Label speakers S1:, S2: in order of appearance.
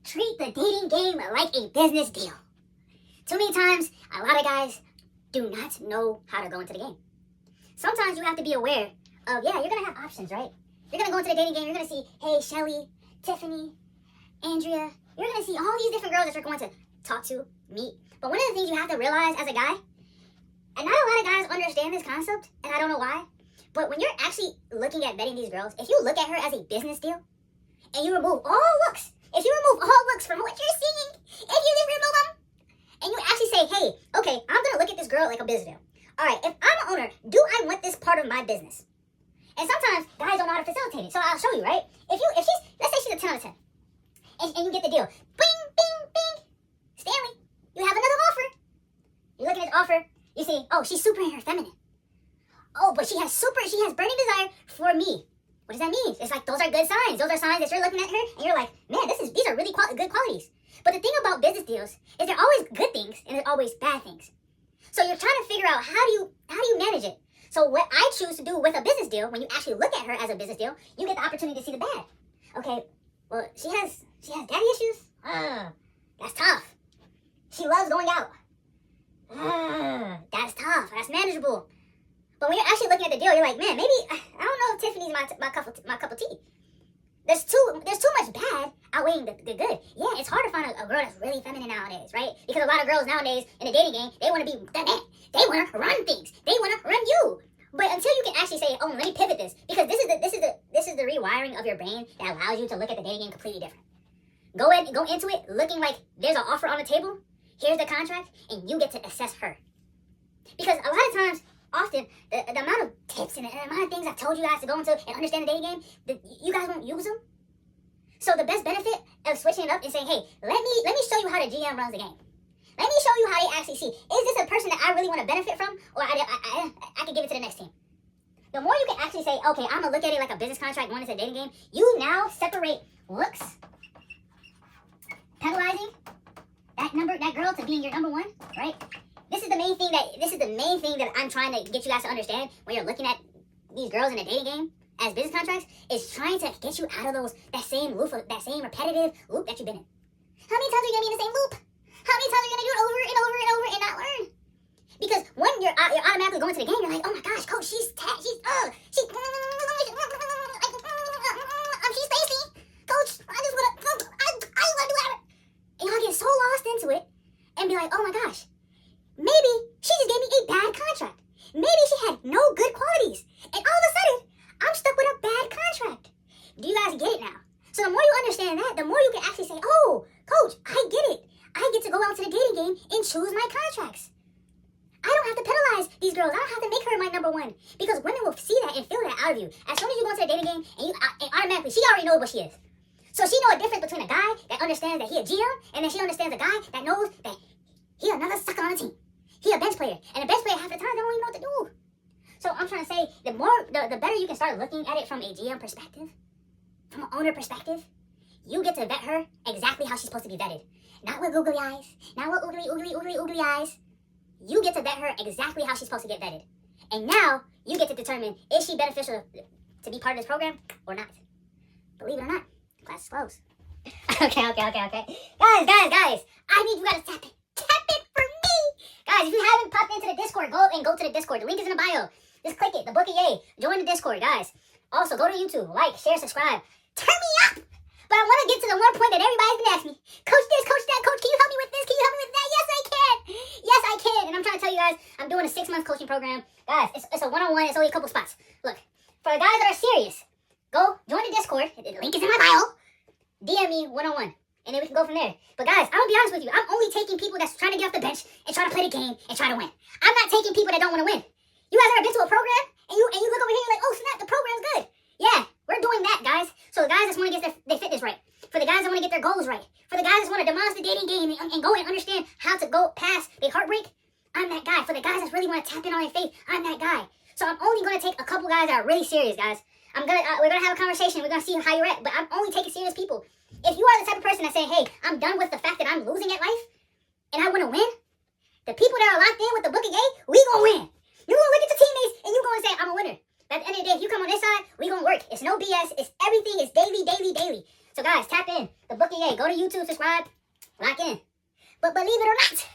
S1: treat the dating game like a business deal. Too many times, a lot of guys do not know how to go into the game. Sometimes you have to be aware of, yeah, you're going to have options, right? You're going to go into the dating game, you're going to see, hey, Shelly, Tiffany, Andrea. You're going to see all these different girls that you're going to talk to, meet. But one of the things you have to realize as a guy, and not a lot of guys understand this concept, and I don't know why, but when you're actually looking at vetting these girls, if you look at her as a business deal, and you remove all looks, if you remove all looks from what you're seeing, if you just remove them, and you actually say, hey, okay, I'm going to look at this girl like a business deal. All right, if I'm an owner, do I want this part of my business? And sometimes guys don't know how to facilitate it. So I'll show you, right? If she's, let's say she's a 10 out of 10, and you get the deal. Bing, bing, bing. Stanley, you have another offer. You look at this offer, you see, oh, she's super feminine. Oh, but she has burning desire for me. What does that mean? It's like, those are good signs. Those are signs that you're looking at her, and you're like, man, these are really good qualities. But the thing about business deals is there are always good things, and there's always bad things. So you're trying to figure out how do you manage it. So what I choose to do with a business deal, when you actually look at her as a business deal, you get the opportunity to see the bad. Okay, well, she has daddy issues. That's tough. She loves going out. That's tough. That's manageable. But when you're actually looking at the deal, you're like, man, maybe I don't know if Tiffany's my cup of tea. There's too much bad outweighing the good. Yeah, it's hard to find a girl that's really feminine nowadays, right? Because a lot of girls nowadays in the dating game, they want to be the man. They want to run things. They want to run you. But until you can actually say, oh, let me pivot this, because this is the rewiring of your brain that allows you to look at the dating game completely different. Go into it looking like there's an offer on the table. Here's the contract, and you get to assess her. Because a lot of times, often, the amount of tips and the amount of things I've told you guys to go into and understand the dating game, you guys won't use them. So the best benefit of switching it up and saying, hey, let me show you how the GM runs the game. Let me show you how they actually see. Is this a person that I really want to benefit from, or I can give it to the next team? The more you can actually say, okay, I'm going to look at it like a business contract going into a dating game, you now separate looks, penalizing that girl to being your number one, right? This is the main thing that I'm trying to get you guys to understand when you're looking at these girls in a dating game as business contracts, is trying to get you out of that same repetitive loop that you've been in. How many times are you gonna be in the same loop? How many times are you gonna do it over and over and over and not learn? Because when you're automatically going to the game, you're like, oh my gosh, coach, she's spacey. Coach, I just wanna do that. And y'all get so lost into it and be like, oh my gosh, maybe she just gave me a bad contract. Maybe she had no good qualities. And all of a sudden, I'm stuck with a bad contract. Do you guys get it now? So the more you understand that, the more you can actually say, oh, coach, I get it. I get to go out to the dating game and choose my contracts. I don't have to penalize these girls. I don't have to make her my number one. Because women will see that and feel that out of you. As soon as you go into the dating game, and automatically, she already knows what she is. So she knows a difference between a guy that understands that he a GM, and then she understands a guy that knows that he another sucker on the team. He a bench player. And a bench player half the time, they don't even know what to do. So I'm trying to say, the better you can start looking at it from a GM perspective, from an owner perspective, you get to vet her exactly how she's supposed to be vetted. Not with googly eyes, not with oogly eyes. You get to vet her exactly how she's supposed to get vetted. And now, you get to determine, is she beneficial to be part of this program or not? Believe it or not, class is closed. Okay. Guys, I need you guys to tap it for me. Guys, if you haven't popped into the Discord, go to the Discord. The link is in the bio. Just click it, the book of yay. Join the Discord, guys. Also, go to YouTube, like, share, subscribe. Turn me up! But I want to get to the one point that everybody's been asking me. Coach this, coach that, coach, can you help me with this? Can you help me with that? Yes, I can. Yes, I can. And I'm trying to tell you guys, I'm doing a 6-month coaching program. Guys, it's a one-on-one. It's only a couple spots. Look, for the guys that are serious, go join the Discord. The link is in my bio. DM me one-on-one. And then we can go from there. But guys, I'm going to be honest with you. I'm only taking people that's trying to get off the bench and trying to play the game and try to win. I'm not taking people that don't want to win. You guys ever been to a program and you look over here and you're like, oh snap, the program's good. Yeah, we're doing that, guys. So the guys that want to get their fitness right. For the guys that want to get their goals right. For the guys that want to demolish the dating game and go and understand how to go past the heartbreak, I'm that guy. For the guys that really want to tap in on their faith, I'm that guy. So I'm only going to take a couple guys that are really serious, guys. We're going to have a conversation. We're going to see how you're at. But I'm only taking serious people. If you are the type of person that say, hey, I'm done with the fact that I'm losing at life and I want to win, the people that are locked in with the book of yay, we going to win. You going to look at your teammates and you going to say, I'm a winner. But at the end of the day, if you come on this side, we going to work. It's no BS. It's everything. It's daily. So guys, tap in. The Book EA. Go to YouTube, subscribe, lock in. But believe it or not,